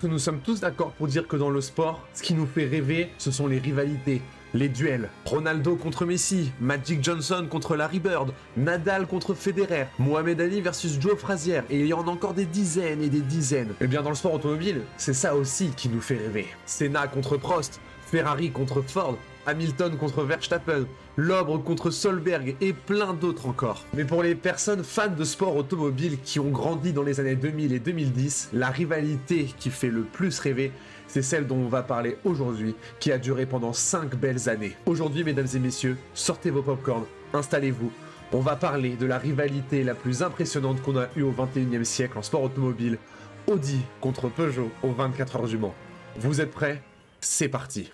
que nous sommes tous d'accord pour dire que dans le sport, ce qui nous fait rêver, ce sont les rivalités, les duels. Ronaldo contre Messi, Magic Johnson contre Larry Bird, Nadal contre Federer, Mohamed Ali versus Joe Frazier, et il y en a encore des dizaines et des dizaines. Et bien dans le sport automobile, c'est ça aussi qui nous fait rêver. Senna contre Prost, Ferrari contre Ford, Hamilton contre Verstappen, Lobre contre Solberg et plein d'autres encore. Mais pour les personnes fans de sport automobile qui ont grandi dans les années 2000 et 2010, la rivalité qui fait le plus rêver, c'est celle dont on va parler aujourd'hui, qui a duré pendant 5 belles années. Aujourd'hui, mesdames et messieurs, sortez vos popcorn, installez-vous. On va parler de la rivalité la plus impressionnante qu'on a eue au 21e siècle en sport automobile, Audi contre Peugeot aux 24 heures du Mans. Vous êtes prêts? C'est parti!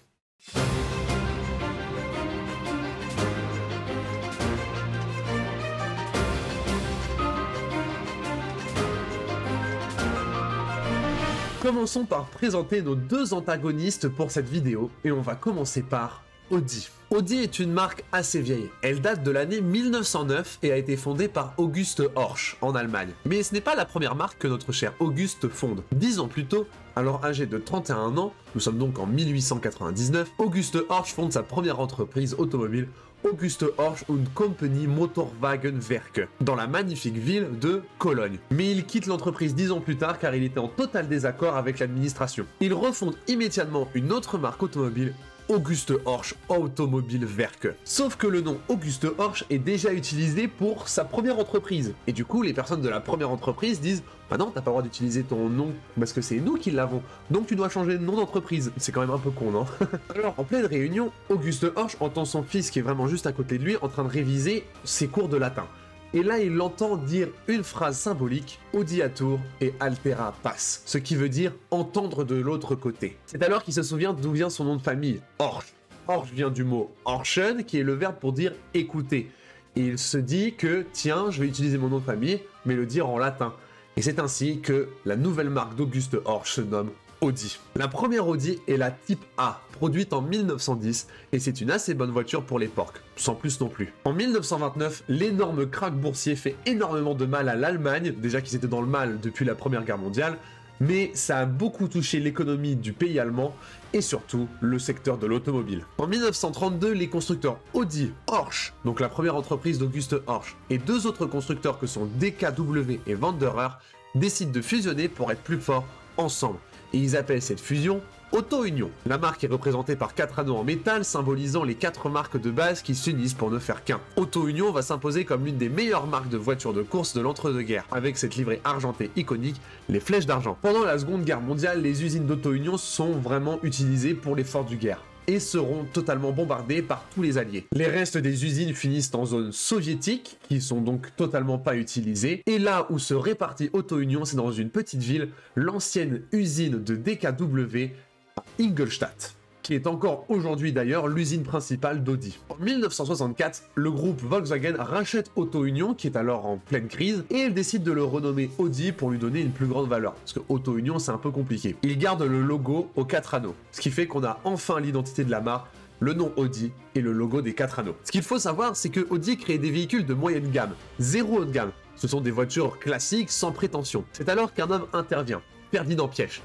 Commençons par présenter nos deux antagonistes pour cette vidéo, et on va commencer par Audi. Audi est une marque assez vieille. Elle date de l'année 1909 et a été fondée par Auguste Horch en Allemagne. Mais ce n'est pas la première marque que notre cher Auguste fonde. 10 ans plus tôt, alors âgé de 31 ans, nous sommes donc en 1899, Auguste Horch fonde sa première entreprise automobile, Auguste Horch und Company Motorwagenwerke, dans la magnifique ville de Cologne. Mais il quitte l'entreprise 10 ans plus tard car il était en total désaccord avec l'administration. Il refonde immédiatement une autre marque automobile, Auguste Horch Automobilwerke. Sauf que le nom Auguste Horch est déjà utilisé pour sa première entreprise. Et du coup, les personnes de la première entreprise disent « Bah non, t'as pas le droit d'utiliser ton nom parce que c'est nous qui l'avons. Donc tu dois changer de nom d'entreprise. » C'est quand même un peu con, non? Alors, en pleine réunion, Auguste Horch entend son fils qui est vraiment juste à côté de lui en train de réviser ses cours de latin. Et là, il l'entend dire une phrase symbolique, Audiatur et altera pars, ce qui veut dire entendre de l'autre côté. C'est alors qu'il se souvient d'où vient son nom de famille, Horch. Horch vient du mot horchen, qui est le verbe pour dire écouter. Et il se dit que, tiens, je vais utiliser mon nom de famille, mais le dire en latin. Et c'est ainsi que la nouvelle marque d'Auguste Horch se nomme Audi. La première Audi est la Type A, produite en 1910, et c'est une assez bonne voiture pour l'époque, sans plus non plus. En 1929, l'énorme krach boursier fait énormément de mal à l'Allemagne, déjà qu'ils étaient dans le mal depuis la Première Guerre mondiale, mais ça a beaucoup touché l'économie du pays allemand, et surtout le secteur de l'automobile. En 1932, les constructeurs Audi Horch, donc la première entreprise d'Auguste Horch, et deux autres constructeurs que sont DKW et Wanderer, décident de fusionner pour être plus forts ensemble. Et ils appellent cette fusion Auto-Union. La marque est représentée par 4 anneaux en métal symbolisant les 4 marques de base qui s'unissent pour ne faire qu'un. Auto-Union va s'imposer comme l'une des meilleures marques de voitures de course de l'entre-deux-guerres, avec cette livrée argentée iconique, les flèches d'argent. Pendant la Seconde Guerre mondiale, les usines d'Auto-Union sont vraiment utilisées pour l'effort du guerre et seront totalement bombardés par tous les alliés. Les restes des usines finissent en zone soviétique, qui sont donc totalement pas utilisées, et là où se répartit Auto-Union, c'est dans une petite ville, l'ancienne usine de DKW à Ingolstadt, qui est encore aujourd'hui d'ailleurs l'usine principale d'Audi. En 1964, le groupe Volkswagen rachète Auto-Union, qui est alors en pleine crise, et il décide de le renommer Audi pour lui donner une plus grande valeur, parce que Auto-Union c'est un peu compliqué. Il garde le logo aux 4 anneaux, ce qui fait qu'on a enfin l'identité de la marque, le nom Audi et le logo des 4 anneaux. Ce qu'il faut savoir, c'est que Audi crée des véhicules de moyenne gamme, zéro haut de gamme. Ce sont des voitures classiques sans prétention. C'est alors qu'un homme intervient, Ferdinand Piëch.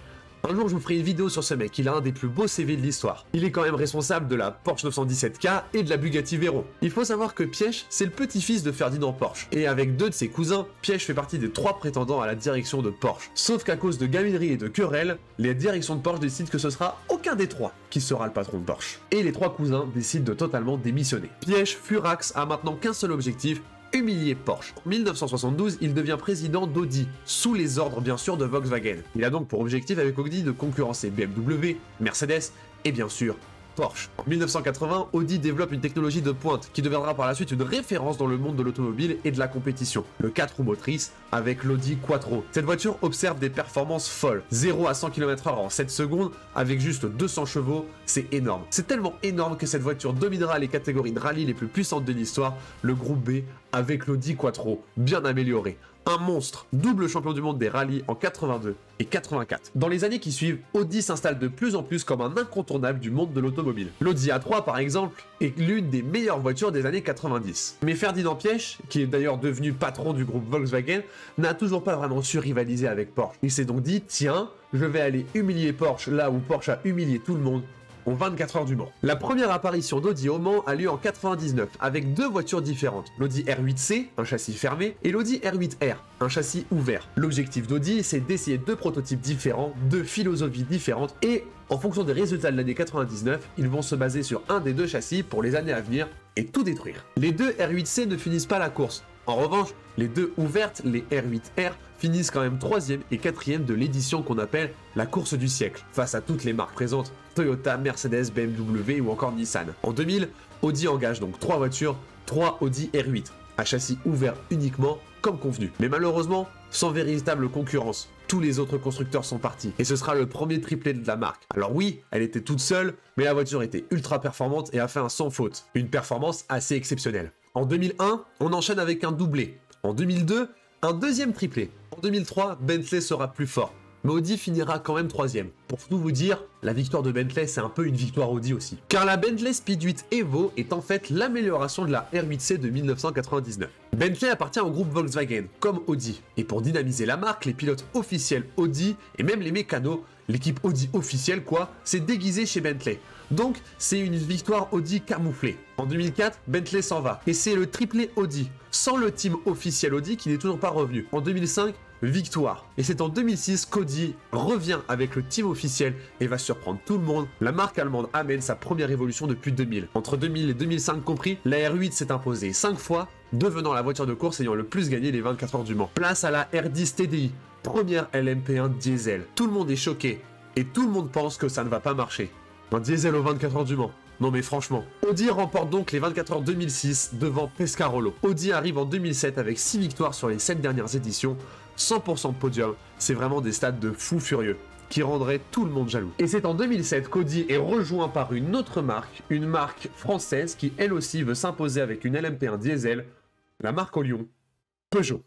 Un jour, je vous ferai une vidéo sur ce mec, il a un des plus beaux CV de l'histoire. Il est quand même responsable de la Porsche 917K et de la Bugatti Veyron. Il faut savoir que Piëch, c'est le petit-fils de Ferdinand Porsche. Et avec 2 de ses cousins, Piëch fait partie des 3 prétendants à la direction de Porsche. Sauf qu'à cause de gamineries et de querelles, les directions de Porsche décident que ce sera aucun des 3 qui sera le patron de Porsche. Et les 3 cousins décident de totalement démissionner. Piëch, furax, a maintenant qu'un seul objectif, humilier Porsche. En 1972, il devient président d'Audi, sous les ordres bien sûr de Volkswagen. Il a donc pour objectif avec Audi de concurrencer BMW, Mercedes et bien sûr Porsche. En 1980, Audi développe une technologie de pointe qui deviendra par la suite une référence dans le monde de l'automobile et de la compétition, le 4 roues motrices avec l'Audi Quattro. Cette voiture observe des performances folles, 0 à 100 km/h en 7 secondes avec juste 200 chevaux, c'est énorme. C'est tellement énorme que cette voiture dominera les catégories de rallye les plus puissantes de l'histoire, le groupe B avec l'Audi Quattro, bien amélioré. un monstre, double champion du monde des rallyes en 82 et 84. Dans les années qui suivent, Audi s'installe de plus en plus comme un incontournable du monde de l'automobile. L'Audi A3 par exemple est l'une des meilleures voitures des années 90. Mais Ferdinand Piëch, qui est d'ailleurs devenu patron du groupe Volkswagen, n'a toujours pas vraiment su rivaliser avec Porsche. Il s'est donc dit, tiens, je vais aller humilier Porsche là où Porsche a humilié tout le monde, aux 24 heures du Mans. La première apparition d'Audi au Mans a lieu en 99 avec deux voitures différentes, l'Audi R8C, un châssis fermé, et l'Audi R8R, un châssis ouvert. L'objectif d'Audi, c'est d'essayer deux prototypes différents, deux philosophies différentes, et en fonction des résultats de l'année 99, ils vont se baser sur un des deux châssis pour les années à venir et tout détruire. Les deux R8C ne finissent pas la course. En revanche, les deux ouvertes, les R8R, finissent quand même 3e et 4e de l'édition qu'on appelle la course du siècle, face à toutes les marques présentes, Toyota, Mercedes, BMW ou encore Nissan. En 2000, Audi engage donc 3 voitures, 3 Audi R8, à châssis ouvert uniquement, comme convenu. Mais malheureusement, sans véritable concurrence. Tous les autres constructeurs sont partis, et ce sera le premier triplé de la marque. Alors oui, elle était toute seule, mais la voiture était ultra performante et a fait un sans faute. Une performance assez exceptionnelle. En 2001, on enchaîne avec un doublé. En 2002, un deuxième triplé. En 2003, Bentley sera plus fort. Mais Audi finira quand même 3e. Pour tout vous dire, la victoire de Bentley, c'est un peu une victoire Audi aussi. Car la Bentley Speed 8 Evo est en fait l'amélioration de la R8C de 1999. Bentley appartient au groupe Volkswagen, comme Audi. Et pour dynamiser la marque, les pilotes officiels Audi et même les mécanos, l'équipe Audi officielle quoi, s'est déguisée chez Bentley. Donc, c'est une victoire Audi camouflée. En 2004, Bentley s'en va. Et c'est le triplé Audi, sans le team officiel Audi qui n'est toujours pas revenu. En 2005, victoire. Et c'est en 2006 qu'Audi revient avec le team officiel et va surprendre tout le monde. La marque allemande amène sa première évolution depuis 2000. Entre 2000 et 2005 compris, la R8 s'est imposée 5 fois, devenant la voiture de course ayant le plus gagné les 24 heures du Mans. Place à la R10 TDI, première LMP1 diesel. Tout le monde est choqué et tout le monde pense que ça ne va pas marcher. Un diesel aux 24 heures du Mans. Non mais franchement. Audi remporte donc les 24 heures 2006 devant Pescarolo. Audi arrive en 2007 avec 6 victoires sur les 7 dernières éditions, 100% de podium. C'est vraiment des stats de fous furieux qui rendraient tout le monde jaloux. Et c'est en 2007 qu'Audi est rejoint par une autre marque, une marque française qui elle aussi veut s'imposer avec une LMP1 diesel, la marque au lion, Peugeot.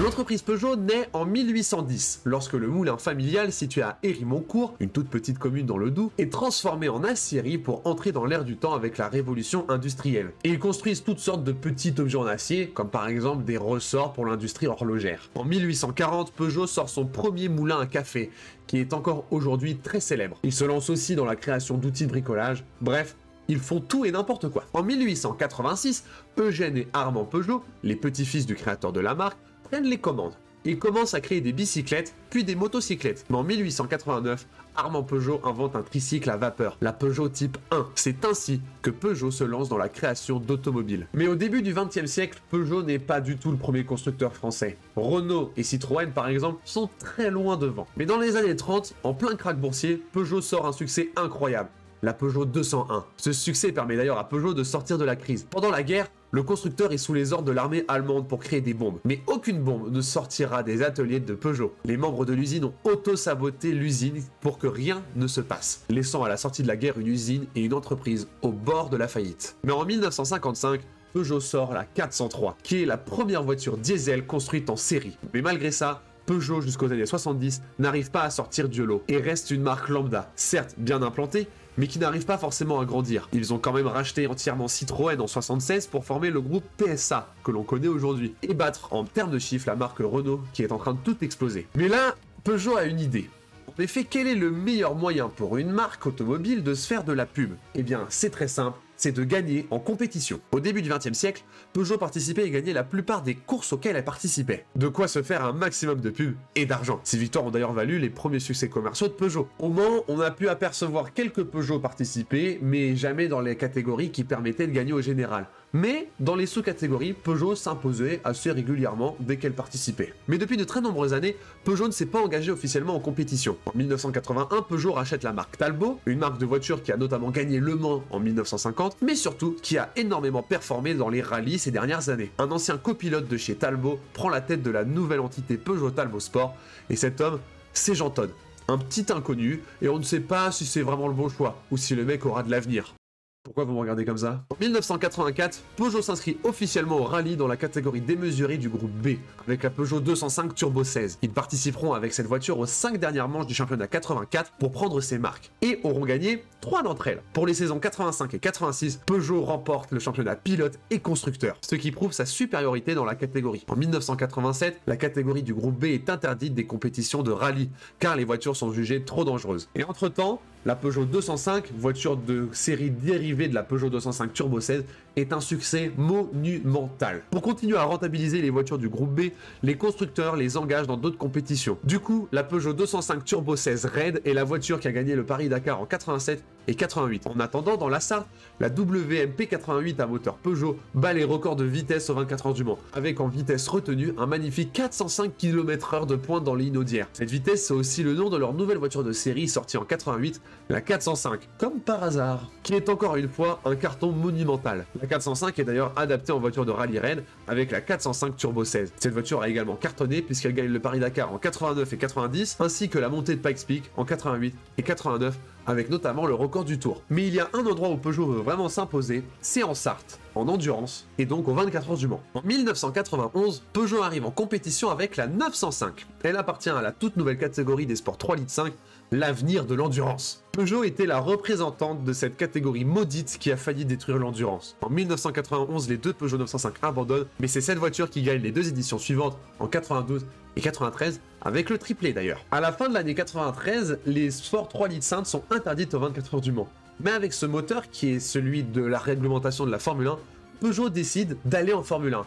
L'entreprise Peugeot naît en 1810, lorsque le moulin familial situé à Hérimoncourt, une toute petite commune dans le Doubs, est transformé en aciérie pour entrer dans l'ère du temps avec la révolution industrielle. Et ils construisent toutes sortes de petits objets en acier, comme par exemple des ressorts pour l'industrie horlogère. En 1840, Peugeot sort son premier moulin à café, qui est encore aujourd'hui très célèbre. Il se lance aussi dans la création d'outils de bricolage, bref, ils font tout et n'importe quoi. En 1886, Eugène et Armand Peugeot, les petits-fils du créateur de la marque, prennent les commandes. Ils commencent à créer des bicyclettes, puis des motocyclettes. Mais en 1889, Armand Peugeot invente un tricycle à vapeur, la Peugeot Type 1. C'est ainsi que Peugeot se lance dans la création d'automobiles. Mais au début du XXe siècle, Peugeot n'est pas du tout le premier constructeur français. Renault et Citroën, par exemple, sont très loin devant. Mais dans les années 30, en plein krach boursier, Peugeot sort un succès incroyable, la Peugeot 201. Ce succès permet d'ailleurs à Peugeot de sortir de la crise. Pendant la guerre, le constructeur est sous les ordres de l'armée allemande pour créer des bombes. Mais aucune bombe ne sortira des ateliers de Peugeot. Les membres de l'usine ont auto-saboté l'usine pour que rien ne se passe, laissant à la sortie de la guerre une usine et une entreprise au bord de la faillite. Mais en 1955, Peugeot sort la 403, qui est la première voiture diesel construite en série. Mais malgré ça, Peugeot jusqu'aux années 70 n'arrive pas à sortir du lot et reste une marque lambda, certes bien implantée, mais qui n'arrive pas forcément à grandir. Ils ont quand même racheté entièrement Citroën en 76 pour former le groupe PSA, que l'on connaît aujourd'hui, et battre en termes de chiffres la marque Renault, qui est en train de tout exploser. Mais là, Peugeot a une idée. En effet, quel est le meilleur moyen pour une marque automobile de se faire de la pub? Eh bien, c'est très simple, c'est de gagner en compétition. Au début du XXe siècle, Peugeot participait et gagnait la plupart des courses auxquelles elle participait. De quoi se faire un maximum de pub et d'argent. Ces victoires ont d'ailleurs valu les premiers succès commerciaux de Peugeot. Au Mans, on a pu apercevoir quelques Peugeot participer, mais jamais dans les catégories qui permettaient de gagner au général. Mais dans les sous-catégories, Peugeot s'imposait assez régulièrement dès qu'elle participait. Mais depuis de très nombreuses années, Peugeot ne s'est pas engagé officiellement en compétition. En 1981, Peugeot rachète la marque Talbot, une marque de voiture qui a notamment gagné Le Mans en 1950, mais surtout qui a énormément performé dans les rallyes ces dernières années. Un ancien copilote de chez Talbot prend la tête de la nouvelle entité Peugeot Talbot Sport, et cet homme, c'est Jean Todt. Un petit inconnu, et on ne sait pas si c'est vraiment le bon choix, ou si le mec aura de l'avenir. Pourquoi vous me regardez comme ça? En 1984, Peugeot s'inscrit officiellement au rallye dans la catégorie démesurée du groupe B, avec la Peugeot 205 Turbo 16. Ils participeront avec cette voiture aux 5 dernières manches du championnat 84 pour prendre ses marques, et auront gagné 3 d'entre elles. Pour les saisons 85 et 86, Peugeot remporte le championnat pilote et constructeur, ce qui prouve sa supériorité dans la catégorie. En 1987, la catégorie du groupe B est interdite des compétitions de rallye, car les voitures sont jugées trop dangereuses. Et entre-temps, la Peugeot 205, voiture de série dérivée de la Peugeot 205 Turbo 16, est un succès monumental. Pour continuer à rentabiliser les voitures du groupe B, les constructeurs les engagent dans d'autres compétitions. Du coup, la Peugeot 205 Turbo 16 Red est la voiture qui a gagné le Paris-Dakar en 87 et 88. En attendant, dans la Sarthe, la WMP 88 à moteur Peugeot bat les records de vitesse aux 24 heures du Mans, avec en vitesse retenue un magnifique 405 km/h de pointe dans les Inaudières. Cette vitesse, c'est aussi le nom de leur nouvelle voiture de série sortie en 88, la 405, comme par hasard, qui est encore une fois un carton monumental. La 405 est d'ailleurs adaptée en voiture de rallye raid avec la 405 Turbo 16. Cette voiture a également cartonné puisqu'elle gagne le Paris-Dakar en 89 et 90, ainsi que la montée de Pikes Peak en 88 et 89, avec notamment le record du Tour. Mais il y a un endroit où Peugeot veut vraiment s'imposer, c'est en Sarthe, en endurance, et donc aux 24 heures du Mans. En 1991, Peugeot arrive en compétition avec la 905. Elle appartient à la toute nouvelle catégorie des sports 3,5 litres, l'avenir de l'endurance. Peugeot était la représentante de cette catégorie maudite qui a failli détruire l'endurance. En 1991, les deux Peugeot 905 abandonnent, mais c'est cette voiture qui gagne les deux éditions suivantes, en 92 et 93, avec le triplé d'ailleurs. À la fin de l'année 93, les sports 3,5 litres sont interdites aux 24 heures du Mans. Mais avec ce moteur qui est celui de la réglementation de la Formule 1, Peugeot décide d'aller en Formule 1.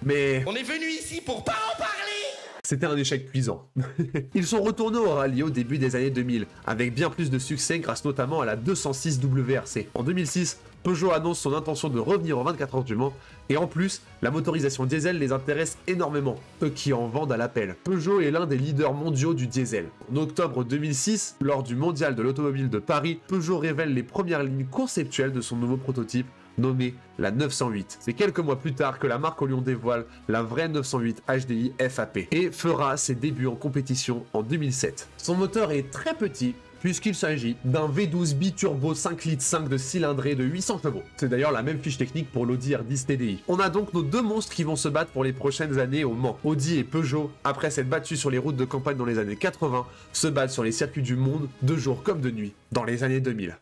Mais on est venu ici pour pas en parler. C'était un échec cuisant. Ils sont retournés au rallye au début des années 2000, avec bien plus de succès grâce notamment à la 206 WRC. En 2006, Peugeot annonce son intention de revenir aux 24 heures du Mans, et en plus, la motorisation diesel les intéresse énormément, eux qui en vendent à l'appel. Peugeot est l'un des leaders mondiaux du diesel. En octobre 2006, lors du mondial de l'automobile de Paris, Peugeot révèle les premières lignes conceptuelles de son nouveau prototype, nommée la 908. C'est quelques mois plus tard que la marque au Lyon dévoile la vraie 908 HDI FAP et fera ses débuts en compétition en 2007. Son moteur est très petit, puisqu'il s'agit d'un V12 biturbo 5 litres 5 de cylindrée de 800 chevaux. C'est d'ailleurs la même fiche technique pour l'Audi R10 TDI. On a donc nos deux monstres qui vont se battre pour les prochaines années au Mans. Audi et Peugeot, après s'être battus sur les routes de campagne dans les années 80, se battent sur les circuits du monde, de jour comme de nuit, dans les années 2000.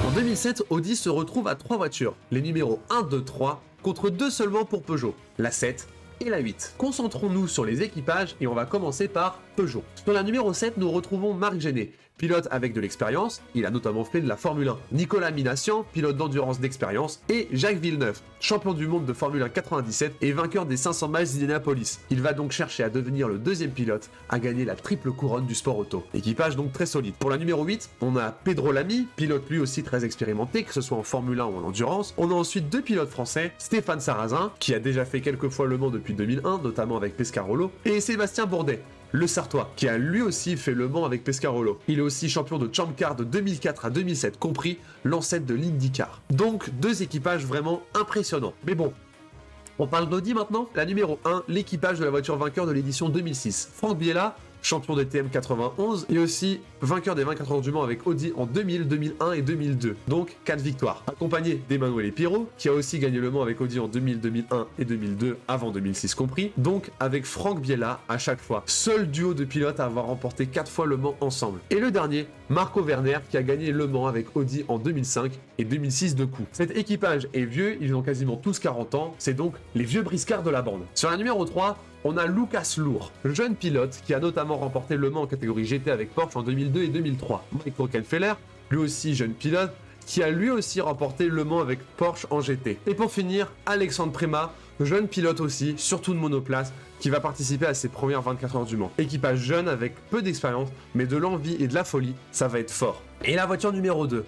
En 2007, Audi se retrouve à 3 voitures, les numéros 1, 2, 3, contre 2 seulement pour Peugeot, la 7 et la 8. Concentrons-nous sur les équipages et on va commencer par Peugeot. Sur la numéro 7, nous retrouvons Marc Gené, pilote avec de l'expérience, il a notamment fait de la Formule 1. Nicolas Minassian, pilote d'endurance d'expérience, et Jacques Villeneuve, champion du monde de Formule 1 97 et vainqueur des 500 miles d'Indianapolis. Il va donc chercher à devenir le deuxième pilote à gagner la triple couronne du sport auto. Équipage donc très solide. Pour la numéro 8, on a Pedro Lamy, pilote lui aussi très expérimenté, que ce soit en Formule 1 ou en endurance. On a ensuite deux pilotes français, Stéphane Sarrazin, qui a déjà fait quelques fois Le Mans depuis 2001, notamment avec Pescarolo, et Sébastien Bourdet, le Sartois, qui a lui aussi fait Le Mans avec Pescarolo. Il est aussi champion de Champ Car de 2004 à 2007 compris, l'ancêtre de l'IndyCar. Donc deux équipages vraiment impressionnants. Mais bon, on parle d'Audi maintenant. La numéro 1, l'équipage de la voiture vainqueur de l'édition 2006. Franck Biella, champion des TM 91 et aussi vainqueur des 24 heures du Mans avec Audi en 2000, 2001 et 2002. Donc 4 victoires. Accompagné d'Emmanuel Pirot, qui a aussi gagné le Mans avec Audi en 2000, 2001 et 2002, avant 2006 compris. Donc avec Franck Biella à chaque fois. Seul duo de pilotes à avoir remporté 4 fois le Mans ensemble. Et le dernier, Marco Werner, qui a gagné le Mans avec Audi en 2005 et 2006 de coup. Cet équipage est vieux, ils ont quasiment tous 40 ans, c'est donc les vieux briscards de la bande. Sur la numéro 3, on a Lucas Lourd, jeune pilote qui a notamment remporté le Mans en catégorie GT avec Porsche en 2002 et 2003. Mike Rockefeller, lui aussi jeune pilote, qui a lui aussi remporté le Mans avec Porsche en GT. Et pour finir, Alexandre Prémat, jeune pilote aussi, surtout de monoplace, qui va participer à ses premières 24 heures du Mans. Équipage jeune avec peu d'expérience, mais de l'envie et de la folie, ça va être fort. Et la voiture numéro 2.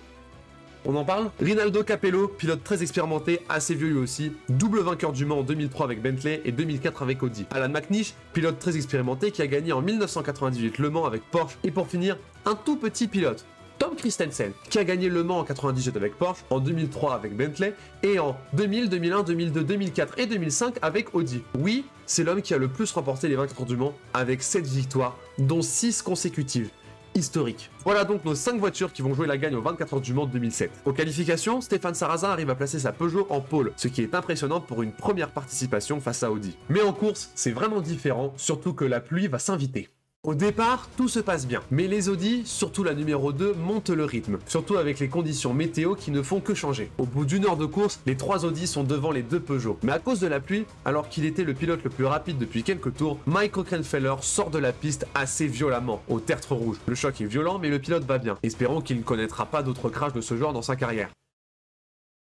On en parle? Rinaldo Capello, pilote très expérimenté, assez vieux lui aussi, double vainqueur du Mans en 2003 avec Bentley et 2004 avec Audi. Alan McNish, pilote très expérimenté qui a gagné en 1998 le Mans avec Porsche. Et pour finir, un tout petit pilote, Tom Kristensen, qui a gagné Le Mans en 98 avec Porsche, en 2003 avec Bentley, et en 2000, 2001, 2002, 2004 et 2005 avec Audi. Oui, c'est l'homme qui a le plus remporté les 24 heures du Mans, avec 7 victoires, dont 6 consécutives. Historique. Voilà donc nos 5 voitures qui vont jouer la gagne aux 24 heures du Mans 2007. Aux qualifications, Stéphane Sarrazin arrive à placer sa Peugeot en pôle, ce qui est impressionnant pour une première participation face à Audi. Mais en course, c'est vraiment différent, surtout que la pluie va s'inviter. Au départ, tout se passe bien, mais les Audi, surtout la numéro 2, montent le rythme, surtout avec les conditions météo qui ne font que changer. Au bout d'une heure de course, les 3 Audi sont devant les 2 Peugeot. Mais à cause de la pluie, alors qu'il était le pilote le plus rapide depuis quelques tours, Mike Rockenfeller sort de la piste assez violemment, au tertre rouge. Le choc est violent, mais le pilote va bien. Espérons qu'il ne connaîtra pas d'autres crashs de ce genre dans sa carrière.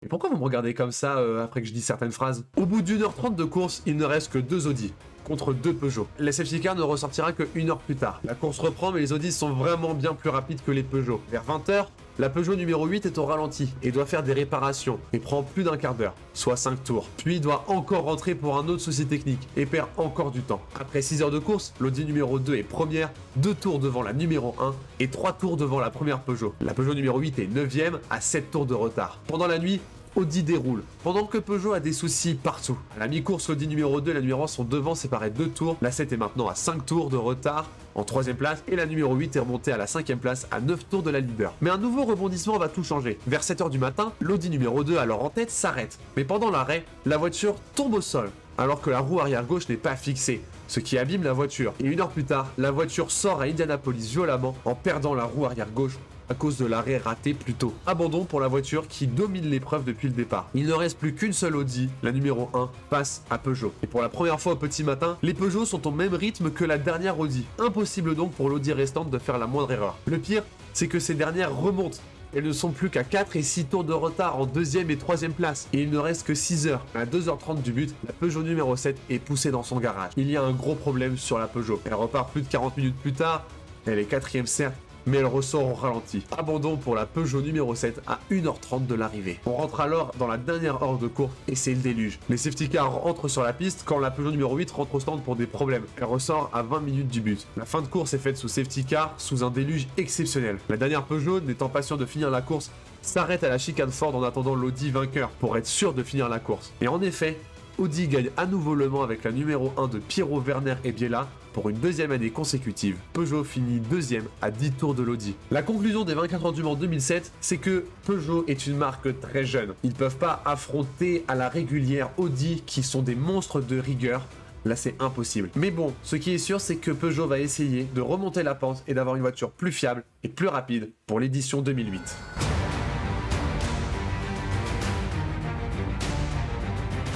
Et pourquoi vous me regardez comme ça après que je dis certaines phrases? Au bout d'une heure 30 de course, il ne reste que 2 Audi contre 2 Peugeot. La safety car ne ressortira que 1 heure plus tard. La course reprend, mais les Audi sont vraiment bien plus rapides que les Peugeot. Vers 20 h, la Peugeot numéro 8 est au ralenti et doit faire des réparations et prend plus d'un quart d'heure, soit 5 tours. Puis doit encore rentrer pour un autre souci technique et perd encore du temps. Après 6 heures de course, l'Audi numéro 2 est première, 2 tours devant la numéro 1 et 3 tours devant la première Peugeot. La Peugeot numéro 8 est 9ème à 7 tours de retard. Pendant la nuit, Audi déroule, pendant que Peugeot a des soucis partout. À la mi-course, l'Audi numéro 2 et la numéro 1 sont devant, séparés 2 tours. La 7 est maintenant à 5 tours de retard, en 3ème place, et la numéro 8 est remontée à la 5ème place, à 9 tours de la leader. Mais un nouveau rebondissement va tout changer. Vers 7 h du matin, l'Audi numéro 2, alors en tête, s'arrête. Mais pendant l'arrêt, la voiture tombe au sol, alors que la roue arrière gauche n'est pas fixée, ce qui abîme la voiture. Et 1 heure plus tard, la voiture sort à Indianapolis violemment en perdant la roue arrière gauche à cause de l'arrêt raté plus tôt. Abandon pour la voiture qui domine l'épreuve depuis le départ. Il ne reste plus qu'une seule Audi, la numéro 1 passe à Peugeot. Et pour la première fois au petit matin, les Peugeot sont au même rythme que la dernière Audi. Impossible donc pour l'Audi restante de faire la moindre erreur. Le pire, c'est que ces dernières remontent. Elles ne sont plus qu'à 4 et 6 tours de retard en 2ème et 3ème place. Et il ne reste que 6 heures. À 2 h 30 du but, la Peugeot numéro 7 est poussée dans son garage. Il y a un gros problème sur la Peugeot. Elle repart plus de 40 minutes plus tard. Elle est 4ème certes, mais elle ressort au ralenti. Abandon pour la Peugeot numéro 7 à 1 h 30 de l'arrivée. On rentre alors dans la dernière heure de course et c'est le déluge. Les safety cars entrent sur la piste quand la Peugeot numéro 8 rentre au stand pour des problèmes. Elle ressort à 20 minutes du but. La fin de course est faite sous safety car, sous un déluge exceptionnel. La dernière Peugeot, n'étant pas sûre de finir la course, s'arrête à la chicane Ford en attendant l'Audi vainqueur pour être sûr de finir la course. Et en effet, Audi gagne à nouveau Le Mans avec la numéro 1 de Piero Werner et Biella pour une 2e année consécutive. Peugeot finit 2e à 10 tours de l'Audi. La conclusion des 24 heures du Mans 2007, c'est que Peugeot est une marque très jeune. Ils ne peuvent pas affronter à la régulière Audi qui sont des monstres de rigueur. Là, c'est impossible. Mais bon, ce qui est sûr, c'est que Peugeot va essayer de remonter la pente et d'avoir une voiture plus fiable et plus rapide pour l'édition 2008.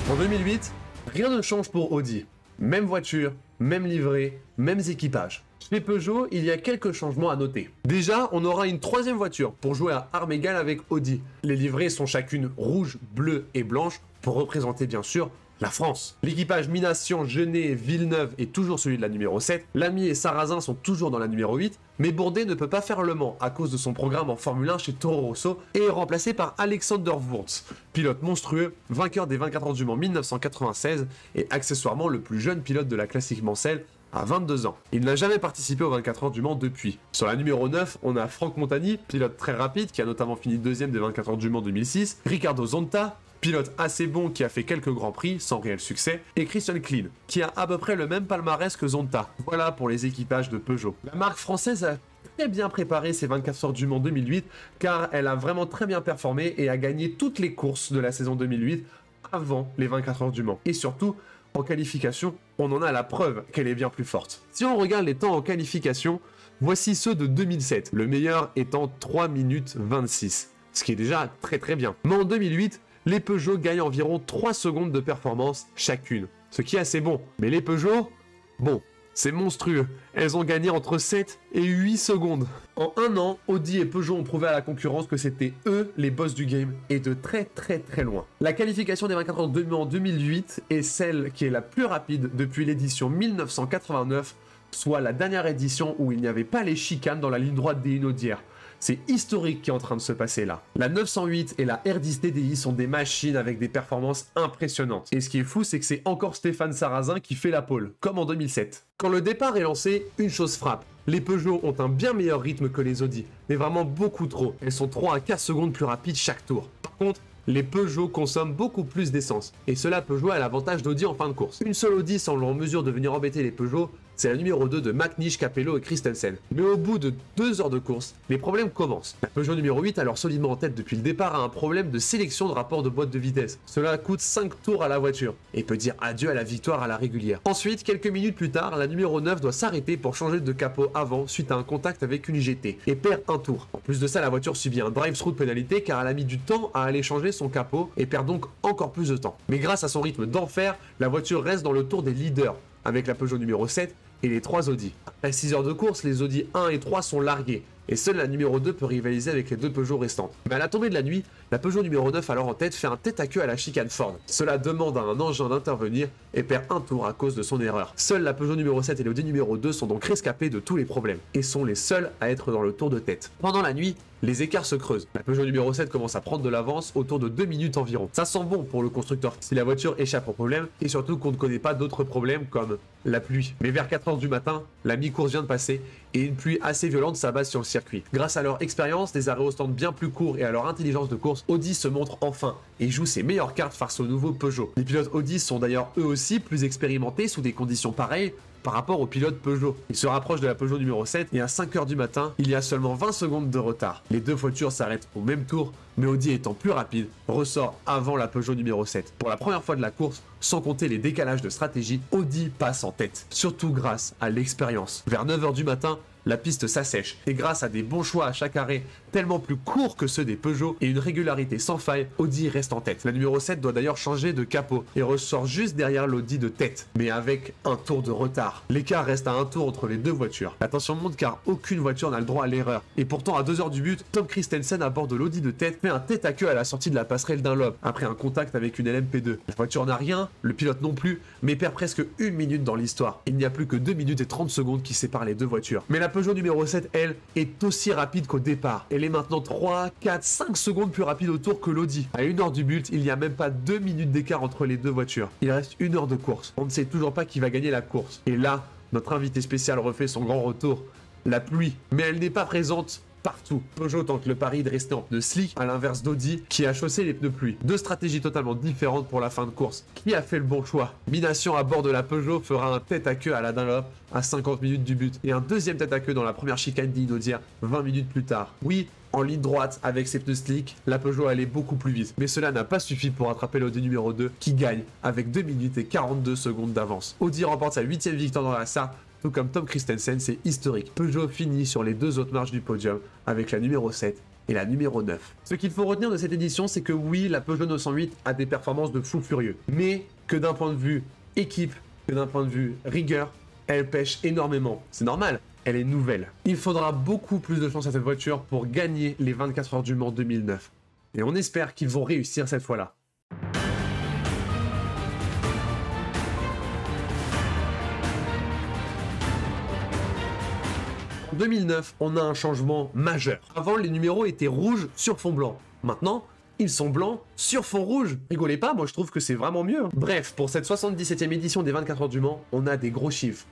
En 2008, rien ne change pour Audi. Même voiture, même livrée, mêmes équipages. Chez Peugeot, il y a quelques changements à noter. Déjà, on aura une 3e voiture pour jouer à armes égales avec Audi. Les livrées sont chacune rouge, bleue et blanche pour représenter bien sûr la France. L'équipage Minassian, Genet, Villeneuve est toujours celui de la numéro 7. Lamy et Sarrazin sont toujours dans la numéro 8. Mais Bourdais ne peut pas faire Le Mans à cause de son programme en Formule 1 chez Toro Rosso et est remplacé par Alexander Wurz, pilote monstrueux, vainqueur des 24 heures du Mans 1996 et accessoirement le plus jeune pilote de la classique Mansell à 22 ans. Il n'a jamais participé aux 24 heures du Mans depuis. Sur la numéro 9, on a Franck Montagny, pilote très rapide qui a notamment fini 2e des 24 heures du Mans 2006, Ricardo Zonta, pilote assez bon qui a fait quelques grands prix sans réel succès, et Christian Klein, qui a à peu près le même palmarès que Zonta. Voilà pour les équipages de Peugeot. La marque française a très bien préparé ses 24 heures du Mans 2008, car elle a vraiment très bien performé et a gagné toutes les courses de la saison 2008 avant les 24 heures du Mans. Et surtout, en qualification, on en a la preuve qu'elle est bien plus forte. Si on regarde les temps en qualification, voici ceux de 2007, le meilleur étant 3 minutes 26, ce qui est déjà très bien. Mais en 2008, les Peugeot gagnent environ 3 secondes de performance chacune, ce qui est assez bon. Mais les Peugeot, bon, c'est monstrueux. Elles ont gagné entre 7 et 8 secondes. En un an, Audi et Peugeot ont prouvé à la concurrence que c'était eux les boss du game, et de très loin. La qualification des 24 heures de Mans en 2008 est celle qui est la plus rapide depuis l'édition 1989, soit la dernière édition où il n'y avait pas les chicanes dans la ligne droite des Inaudières. C'est historique qui est en train de se passer là. La 908 et la R10 TDI sont des machines avec des performances impressionnantes. Et ce qui est fou, c'est que c'est encore Stéphane Sarrazin qui fait la pole, comme en 2007. Quand le départ est lancé, une chose frappe. Les Peugeot ont un bien meilleur rythme que les Audi, mais vraiment beaucoup trop. Elles sont 3 à 4 secondes plus rapides chaque tour. Par contre, les Peugeot consomment beaucoup plus d'essence, et cela peut jouer à l'avantage d'Audi en fin de course. Une seule Audi semble en mesure de venir embêter les Peugeot, c'est la numéro 2 de McNish, Capello et Christensen. Mais au bout de 2 heures de course, les problèmes commencent. La Peugeot numéro 8, alors solidement en tête depuis le départ, a un problème de sélection de rapport de boîte de vitesse. Cela coûte 5 tours à la voiture, et peut dire adieu à la victoire à la régulière. Ensuite, quelques minutes plus tard, la numéro 9 doit s'arrêter pour changer de capot avant suite à un contact avec une GT, et perd un tour. En plus de ça, la voiture subit un drive-through de pénalité car elle a mis du temps à aller changer son capot, et perd donc encore plus de temps. Mais grâce à son rythme d'enfer, la voiture reste dans le tour des leaders, avec la Peugeot numéro 7, et les 3 Audi. Après 6 heures de course, les Audi 1 et 3 sont largués, et seule la numéro 2 peut rivaliser avec les 2 Peugeot restantes. Mais à la tombée de la nuit, la Peugeot numéro 9 alors en tête fait un tête-à-queue à la chicane Ford. Cela demande à un engin d'intervenir et perd un tour à cause de son erreur. Seule la Peugeot numéro 7 et l'Audi numéro 2 sont donc rescapés de tous les problèmes, et sont les seuls à être dans le tour de tête. Pendant la nuit, les écarts se creusent. La Peugeot numéro 7 commence à prendre de l'avance autour de 2 minutes environ. Ça sent bon pour le constructeur si la voiture échappe au problème, et surtout qu'on ne connaît pas d'autres problèmes comme la pluie. Mais vers 4 heures du matin, la mi-course vient de passer, et une pluie assez violente s'abat sur le circuit. Grâce à leur expérience, des arrêts au stand bien plus courts et à leur intelligence de course, Audi se montre enfin et joue ses meilleures cartes face aux nouveaux Peugeot. Les pilotes Audi sont d'ailleurs eux aussi plus expérimentés sous des conditions pareilles par rapport aux pilotes Peugeot. Ils se rapprochent de la Peugeot numéro 7 et à 5 heures du matin, il y a seulement 20 secondes de retard. Les deux voitures s'arrêtent au même tour, mais Audi étant plus rapide, ressort avant la Peugeot numéro 7. Pour la première fois de la course, sans compter les décalages de stratégie, Audi passe en tête, surtout grâce à l'expérience. Vers 9 heures du matin, la piste s'assèche, et grâce à des bons choix à chaque arrêt, tellement plus courts que ceux des Peugeot, et une régularité sans faille, Audi reste en tête. La numéro 7 doit d'ailleurs changer de capot, et ressort juste derrière l'Audi de tête, mais avec un tour de retard. L'écart reste à un tour entre les deux voitures. La tension monte car aucune voiture n'a le droit à l'erreur. Et pourtant, à 2 heures du but, Tom Christensen à bord de l'Audi de tête fait un tête-à-queue à la sortie de la passerelle Dunlop, après un contact avec une LMP2. La voiture n'a rien, le pilote non plus, mais perd presque 1 minute dans l'histoire. Il n'y a plus que 2 minutes et 30 secondes qui séparent les deux voitures. Mais la Peugeot numéro 7, elle, est aussi rapide qu'au départ. Elle est maintenant 3, 4, 5 secondes plus rapide au tour que l'Audi. À 1 heure du but, il n'y a même pas 2 minutes d'écart entre les deux voitures. Il reste 1 heure de course. On ne sait toujours pas qui va gagner la course. Et là, notre invité spécial refait son grand retour. La pluie. Mais elle n'est pas présente partout. Peugeot tente le pari de rester en pneus slick, à l'inverse d'Audi, qui a chaussé les pneus pluie. Deux stratégies totalement différentes pour la fin de course. Qui a fait le bon choix? Mination à bord de la Peugeot fera un tête-à-queue à la Dunlop à 50 minutes du but, et un deuxième tête-à-queue dans la première chicane d'Inaudière 20 minutes plus tard. Oui, en ligne droite avec ses pneus slick, la Peugeot allait beaucoup plus vite, mais cela n'a pas suffi pour attraper l'Audi numéro 2 qui gagne avec 2 minutes et 42 secondes d'avance. Audi remporte sa 8e victoire dans la Sarthe, tout comme Tom Christensen, c'est historique. Peugeot finit sur les deux autres marches du podium avec la numéro 7 et la numéro 9. Ce qu'il faut retenir de cette édition, c'est que oui, la Peugeot 908 a des performances de fou furieux, mais que d'un point de vue équipe, que d'un point de vue rigueur, elle pêche énormément. C'est normal, elle est nouvelle. Il faudra beaucoup plus de chance à cette voiture pour gagner les 24 heures du Mans 2009. Et on espère qu'ils vont réussir cette fois-là. En 2009, on a un changement majeur. Avant, les numéros étaient rouges sur fond blanc. Maintenant, ils sont blancs sur fond rouge. Rigolez pas, moi je trouve que c'est vraiment mieux. Bref, pour cette 77e édition des 24 heures du Mans, on a des gros chiffres.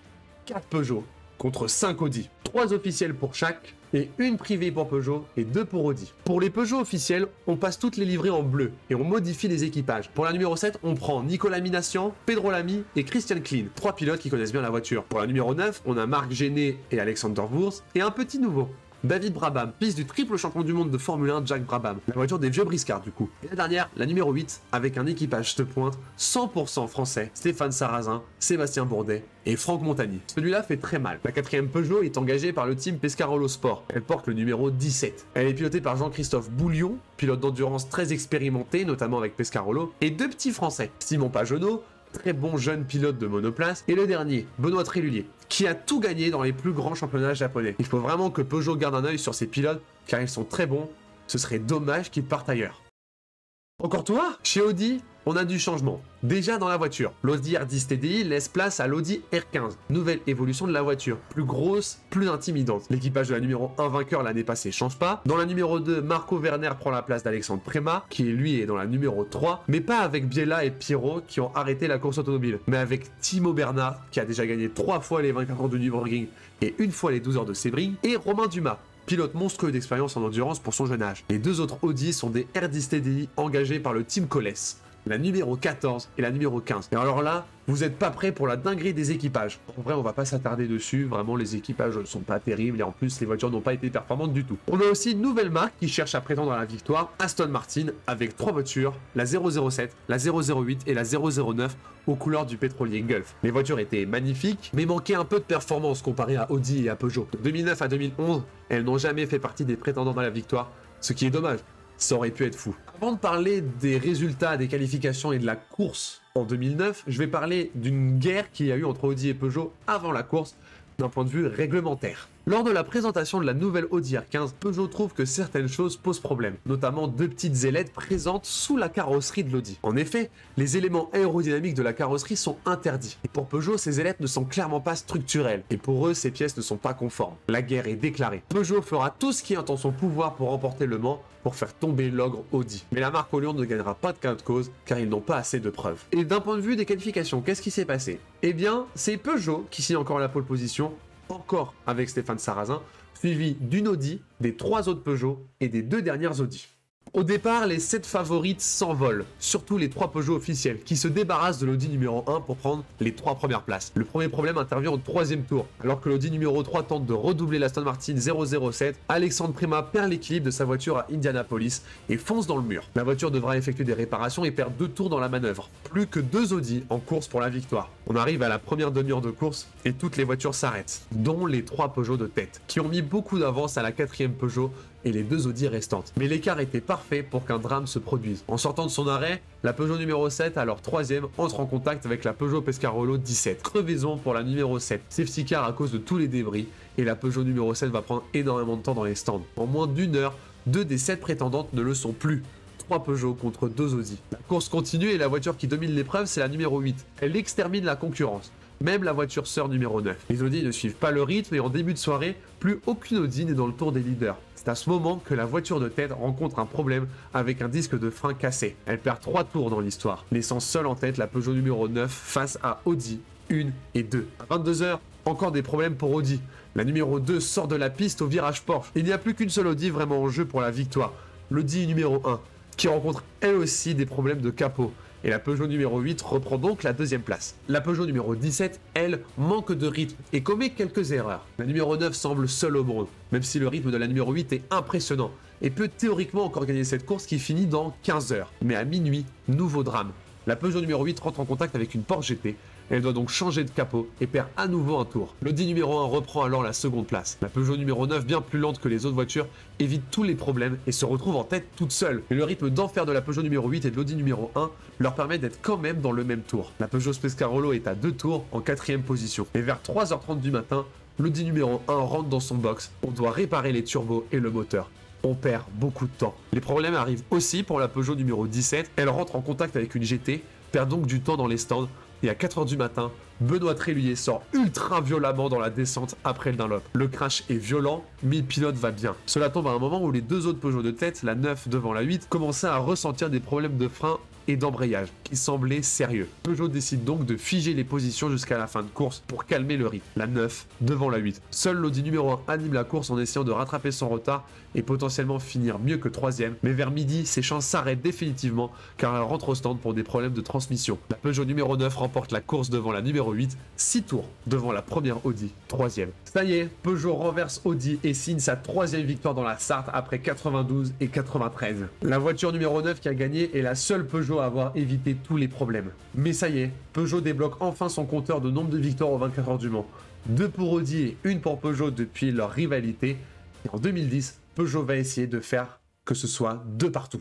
4 Peugeot contre 5 Audi. 3 officiels pour chaque, et une privée pour Peugeot et 2 pour Audi. Pour les Peugeot officiels, on passe toutes les livrées en bleu et on modifie les équipages. Pour la numéro 7, on prend Nicolas Minassian, Pedro Lamy et Christian Klein, 3 pilotes qui connaissent bien la voiture. Pour la numéro 9, on a Marc Géné et Alexander Wurz, et un petit nouveau, David Brabham, fils du triple champion du monde de Formule 1 Jack Brabham. La voiture des vieux briscards du coup. Et la dernière, la numéro 8, avec un équipage de pointe 100% français, Stéphane Sarrazin, Sébastien Bourdet et Franck Montagny. Celui-là fait très mal. La 4e Peugeot est engagée par le team Pescarolo Sport. Elle porte le numéro 17. Elle est pilotée par Jean-Christophe Boulion, pilote d'endurance très expérimenté, notamment avec Pescarolo, et 2 petits français, Simon Pagenaud, très bon jeune pilote de monoplace, et le dernier, Benoît Trélulier, qui a tout gagné dans les plus grands championnats japonais. Il faut vraiment que Peugeot garde un œil sur ces pilotes, car ils sont très bons, ce serait dommage qu'ils partent ailleurs. Encore toi? Chez Audi, on a du changement. Déjà dans la voiture, l'Audi R10 TDI laisse place à l'Audi R15, nouvelle évolution de la voiture, plus grosse, plus intimidante. L'équipage de la numéro 1 vainqueur l'année passée change pas. Dans la numéro 2, Marco Werner prend la place d'Alexandre Préma, qui lui est dans la numéro 3, mais pas avec Biella et Pirot qui ont arrêté la course automobile, mais avec Timo Bernard qui a déjà gagné 3 fois les 24 heures de Nürburgring et une fois les 12 heures de Sebring, et Romain Dumas, pilote monstrueux d'expérience en endurance pour son jeune âge. Les deux autres Audi sont des R10 TDI engagés par le Team Coles, la numéro 14 et la numéro 15. Et alors là, vous n'êtes pas prêts pour la dinguerie des équipages. En vrai, on va pas s'attarder dessus, vraiment les équipages ne sont pas terribles et en plus les voitures n'ont pas été performantes du tout. On a aussi une nouvelle marque qui cherche à prétendre à la victoire, Aston Martin, avec 3 voitures, la 007, la 008 et la 009 aux couleurs du pétrolier Gulf. Les voitures étaient magnifiques, mais manquaient un peu de performance comparé à Audi et à Peugeot. De 2009 à 2011, elles n'ont jamais fait partie des prétendants à la victoire, ce qui est dommage. Ça aurait pu être fou. Avant de parler des résultats, des qualifications et de la course en 2009, je vais parler d'une guerre qu'il y a eu entre Audi et Peugeot avant la course, d'un point de vue réglementaire. Lors de la présentation de la nouvelle Audi R15, Peugeot trouve que certaines choses posent problème, notamment 2 petites ailettes présentes sous la carrosserie de l'Audi. En effet, les éléments aérodynamiques de la carrosserie sont interdits. Et pour Peugeot, ces ailettes ne sont clairement pas structurelles, et pour eux, ces pièces ne sont pas conformes. La guerre est déclarée. Peugeot fera tout ce qui est en son pouvoir pour remporter le Mans, pour faire tomber l'ogre Audi. Mais la marque au lion ne gagnera pas de gain de cause, car ils n'ont pas assez de preuves. Et d'un point de vue des qualifications, qu'est-ce qui s'est passé? Eh bien, c'est Peugeot qui signe encore la pole position, encore avec Stéphane Sarrazin, suivi d'une Audi, des 3 autres Peugeot et des 2 dernières Audi. Au départ, les 7 favorites s'envolent, surtout les 3 Peugeot officiels, qui se débarrassent de l'Audi numéro 1 pour prendre les 3 premières places. Le premier problème intervient au 3e tour. Alors que l'Audi numéro 3 tente de redoubler l'Aston Martin 007, Alexandre Préma perd l'équilibre de sa voiture à Indianapolis et fonce dans le mur. La voiture devra effectuer des réparations et perd 2 tours dans la manœuvre. Plus que 2 Audi en course pour la victoire. On arrive à la première demi-heure de course et toutes les voitures s'arrêtent, dont les 3 Peugeot de tête, qui ont mis beaucoup d'avance à la 4e Peugeot et les 2 Audi restantes. Mais l'écart était parfait pour qu'un drame se produise. En sortant de son arrêt, la Peugeot numéro 7, alors 3e, entre en contact avec la Peugeot Pescarolo 17. Crevaison pour la numéro 7. Safety car à cause de tous les débris, et la Peugeot numéro 7 va prendre énormément de temps dans les stands. En moins d'1 heure, 2 des 7 prétendantes ne le sont plus. 3 Peugeot contre 2 Audi. La course continue et la voiture qui domine l'épreuve, c'est la numéro 8. Elle extermine la concurrence. Même la voiture sœur numéro 9. Les Audi ne suivent pas le rythme et en début de soirée, plus aucune Audi n'est dans le tour des leaders. C'est à ce moment que la voiture de tête rencontre un problème avec un disque de frein cassé. Elle perd 3 tours dans l'histoire, laissant seule en tête la Peugeot numéro 9 face à Audi 1 et 2. À 22 h, encore des problèmes pour Audi. La numéro 2 sort de la piste au virage Porsche. Il n'y a plus qu'une seule Audi vraiment en jeu pour la victoire. L'Audi numéro 1, qui rencontre elle aussi des problèmes de capot. Et la Peugeot numéro 8 reprend donc la 2e place. La Peugeot numéro 17, elle, manque de rythme et commet quelques erreurs. La numéro 9 semble seule au monde, même si le rythme de la numéro 8 est impressionnant et peut théoriquement encore gagner cette course qui finit dans 15 heures. Mais à minuit, nouveau drame. La Peugeot numéro 8 rentre en contact avec une Porsche GT. Elle doit donc changer de capot et perd à nouveau un tour. L'Audi numéro 1 reprend alors la 2e place. La Peugeot numéro 9, bien plus lente que les autres voitures, évite tous les problèmes et se retrouve en tête toute seule. Mais le rythme d'enfer de la Peugeot numéro 8 et de l'Audi numéro 1 leur permet d'être quand même dans le même tour. La Peugeot Pescarolo est à 2 tours en 4e position. Et vers 3h30 du matin, l'Audi numéro 1 rentre dans son box. On doit réparer les turbos et le moteur. On perd beaucoup de temps. Les problèmes arrivent aussi pour la Peugeot numéro 17. Elle rentre en contact avec une GT, perd donc du temps dans les stands. Et à 4h du matin, Benoît Tréluyer sort ultra violemment dans la descente après le Dunlop. Le crash est violent, mais le pilote va bien. Cela tombe à un moment où les 2 autres Peugeot de tête, la 9 devant la 8, commençaient à ressentir des problèmes de frein et d'embrayage qui semblaient sérieux. Peugeot décide donc de figer les positions jusqu'à la fin de course pour calmer le rythme. La 9 devant la 8. Seul l'Audi numéro 1 anime la course en essayant de rattraper son retard et potentiellement finir mieux que 3e. Mais vers midi, ses chances s'arrêtent définitivement car elle rentre au stand pour des problèmes de transmission. La Peugeot numéro 9 remporte la course devant la numéro 8, 6 tours devant la première Audi, 3e. Ça y est, Peugeot renverse Audi et signe sa 3e victoire dans la Sarthe après 92 et 93. La voiture numéro 9 qui a gagné est la seule Peugeot à avoir évité tous les problèmes. Mais ça y est, Peugeot débloque enfin son compteur de nombre de victoires aux 24 heures du Mans. 2 pour Audi et 1 pour Peugeot depuis leur rivalité. Et en 2010, Peugeot va essayer de faire que ce soit 2 partout.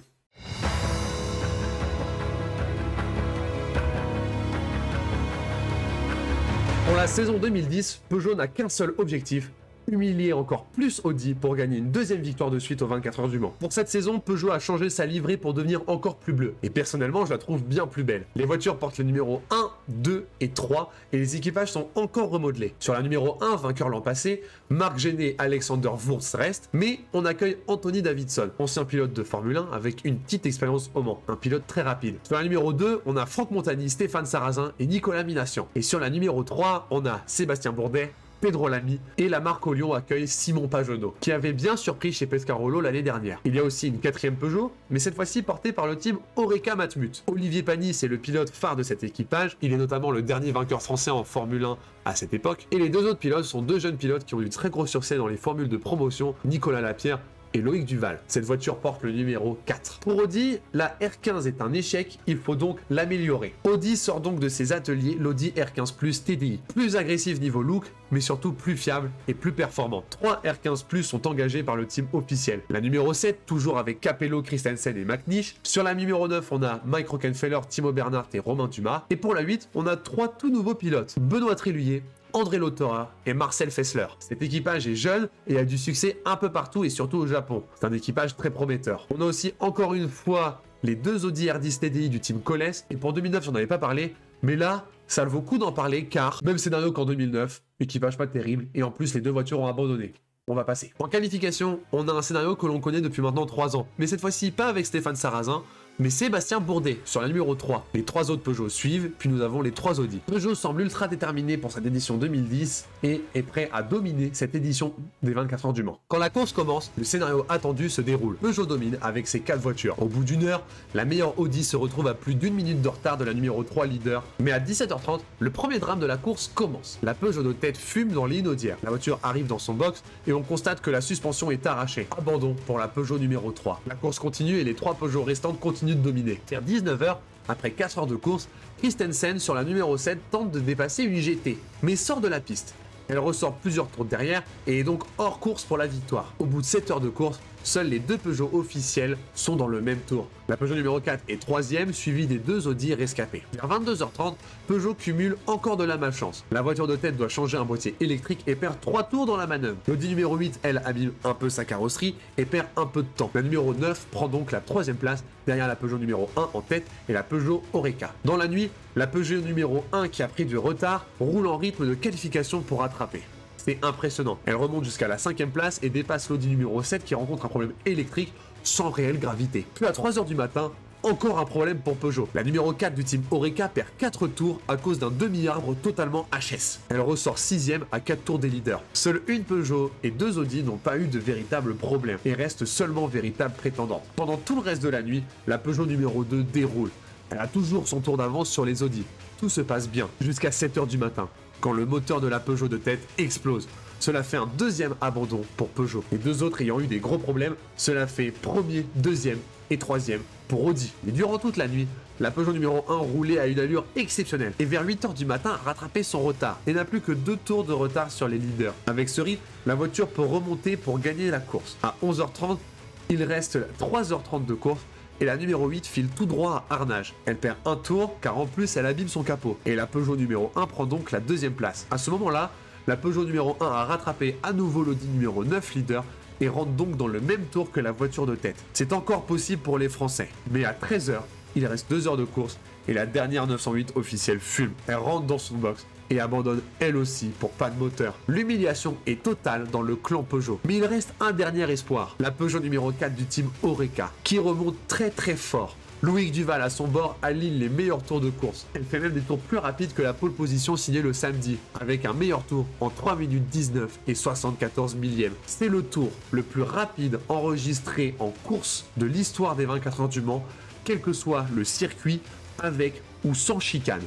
Pour la saison 2010, Peugeot n'a qu'un seul objectif, humilier encore plus Audi pour gagner une deuxième victoire de suite aux 24 heures du Mans. Pour cette saison, Peugeot a changé sa livrée pour devenir encore plus bleue. Et personnellement, je la trouve bien plus belle. Les voitures portent le numéro 1, 2 et 3 et les équipages sont encore remodelés. Sur la numéro 1, vainqueur l'an passé, Marc Gené, Alexander Wurz reste, mais on accueille Anthony Davidson, ancien pilote de Formule 1 avec une petite expérience au Mans, un pilote très rapide. Sur la numéro 2, on a Franck Montagny, Stéphane Sarrazin et Nicolas Minassian. Et sur la numéro 3, on a Sébastien Bourdet, Pedro Lamy et la marque au Lyon accueille Simon Pagenaud, qui avait bien surpris chez Pescarolo l'année dernière. Il y a aussi une 4e Peugeot, mais cette fois-ci portée par le team Oreca Matmut. Olivier Panis est le pilote phare de cet équipage, il est notamment le dernier vainqueur français en Formule 1 à cette époque, et les deux autres pilotes sont deux jeunes pilotes qui ont eu très gros succès dans les formules de promotion, Nicolas Lapierre et Loïc Duval. Cette voiture porte le numéro 4. Pour Audi, la R15 est un échec, il faut donc l'améliorer. Audi sort donc de ses ateliers l'Audi R15 Plus TDI. Plus agressive niveau look, mais surtout plus fiable et plus performante. 3 R15 Plus sont engagés par le team officiel. La numéro 7, toujours avec Capello, Christensen et McNish. Sur la numéro 9, on a Mike Rockenfeller, Timo Bernhard et Romain Dumas. Et pour la 8, on a 3 tout nouveaux pilotes. Benoît Tréluyer, André Lautora et Marcel Fessler. Cet équipage est jeune et a du succès un peu partout et surtout au Japon. C'est un équipage très prometteur. On a aussi encore une fois les deux Audi R10 TDI du team Coles et pour 2009 j'en avais pas parlé, mais là ça vaut le coup d'en parler car même scénario qu'en 2009, équipage pas terrible et en plus les deux voitures ont abandonné. On va passer. En qualification, on a un scénario que l'on connaît depuis maintenant 3 ans, mais cette fois-ci pas avec Stéphane Sarrazin, mais Sébastien Bourdet sur la numéro 3. Les 3 autres Peugeot suivent, puis nous avons les 3 Audi. Peugeot semble ultra déterminé pour cette édition 2010 et est prêt à dominer cette édition des 24 heures du Mans. Quand la course commence, le scénario attendu se déroule. Peugeot domine avec ses 4 voitures. Au bout d'une heure, la meilleure Audi se retrouve à plus d'1 minute de retard de la numéro 3 leader. Mais à 17h30, le premier drame de la course commence. La Peugeot de tête fume dans l'inaudière. La voiture arrive dans son box et on constate que la suspension est arrachée. Abandon pour la Peugeot numéro 3. La course continue et les 3 Peugeot restantes continuent de dominer. Vers 19h, après 4 heures de course, Christensen sur la numéro 7 tente de dépasser une GT, mais sort de la piste. Elle ressort plusieurs tours derrière et est donc hors course pour la victoire. Au bout de 7 heures de course, seuls les 2 Peugeot officiels sont dans le même tour. La Peugeot numéro 4 est 3e, suivie des 2 Audi rescapés. Vers 22h30, Peugeot cumule encore de la malchance. La voiture de tête doit changer un boîtier électrique et perd 3 tours dans la manœuvre. L'Audi numéro 8, elle, abîme un peu sa carrosserie et perd un peu de temps. La numéro 9 prend donc la 3e place derrière la Peugeot numéro 1 en tête et la Peugeot Oreca. Dans la nuit, la Peugeot numéro 1 qui a pris du retard roule en rythme de qualification pour rattraper. C'est impressionnant. Elle remonte jusqu'à la 5e place et dépasse l'Audi numéro 7 qui rencontre un problème électrique sans réelle gravité. Puis à 3h du matin, encore un problème pour Peugeot. La numéro 4 du team Oreca perd 4 tours à cause d'un demi-arbre totalement HS. Elle ressort 6e à 4 tours des leaders. Seule une Peugeot et 2 Audi n'ont pas eu de véritables problèmes et restent seulement véritables prétendantes. Pendant tout le reste de la nuit, la Peugeot numéro 2 déroule. Elle a toujours son tour d'avance sur les Audi. Tout se passe bien jusqu'à 7h du matin, quand le moteur de la Peugeot de tête explose. Cela fait un 2e abandon pour Peugeot. Les 2 autres ayant eu des gros problèmes, cela fait 1er, 2e et 3e pour Audi. Et durant toute la nuit, la Peugeot numéro 1 roulait à une allure exceptionnelle et vers 8h du matin a rattrapé son retard et n'a plus que 2 tours de retard sur les leaders. Avec ce rythme, la voiture peut remonter pour gagner la course. À 11h30, il reste 3h30 de course et la numéro 8 file tout droit à Arnage. Elle perd un tour car en plus elle abîme son capot. Et la Peugeot numéro 1 prend donc la 2e place. À ce moment-là, la Peugeot numéro 1 a rattrapé à nouveau l'Audi numéro 9 leader et rentre donc dans le même tour que la voiture de tête. C'est encore possible pour les Français. Mais à 13h, il reste 2 heures de course et la dernière 908 officielle fume. Elle rentre dans son box et abandonne elle aussi pour pas de moteur. L'humiliation est totale dans le clan Peugeot. Mais il reste un dernier espoir, la Peugeot numéro 4 du team Oreca, qui remonte très très fort. Loïc Duval à son bord aligne les meilleurs tours de course. Elle fait même des tours plus rapides que la pole position signée le samedi, avec un meilleur tour en 3 minutes 19 et 74 millièmes. C'est le tour le plus rapide enregistré en course de l'histoire des 24 heures du Mans, quel que soit le circuit, avec ou sans chicane.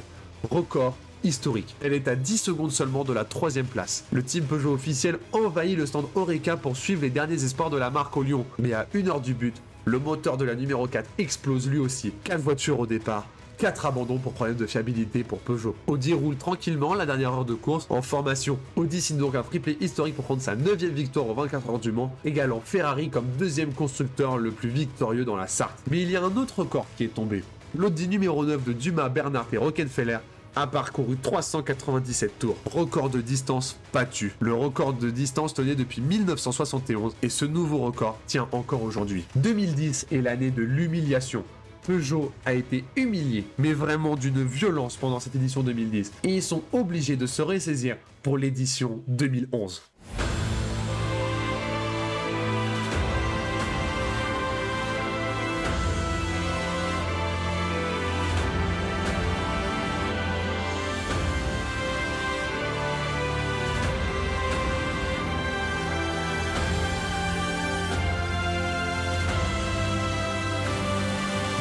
Record historique. Elle est à 10 secondes seulement de la 3e place. Le team Peugeot officiel envahit le stand Oreca pour suivre les derniers espoirs de la marque au Lyon. Mais à 1 heure du but, le moteur de la numéro 4 explose lui aussi. 4 voitures au départ, 4 abandons pour problème de fiabilité pour Peugeot. Audi roule tranquillement la dernière heure de course en formation. Audi signe donc un triplé historique pour prendre sa 9e victoire aux 24 heures du Mans, égalant Ferrari comme 2e constructeur le plus victorieux dans la Sarthe. Mais il y a un autre record qui est tombé. L'Audi numéro 9 de Dumas, Bernhard et Rockenfeller a parcouru 397 tours. Record de distance battu. Le record de distance tenait depuis 1971 et ce nouveau record tient encore aujourd'hui. 2010 est l'année de l'humiliation. Peugeot a été humilié, mais vraiment d'une violence pendant cette édition 2010. Et ils sont obligés de se ressaisir pour l'édition 2011.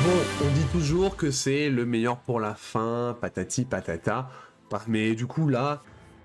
Bon, on dit toujours que c'est le meilleur pour la fin, patati patata, mais du coup là,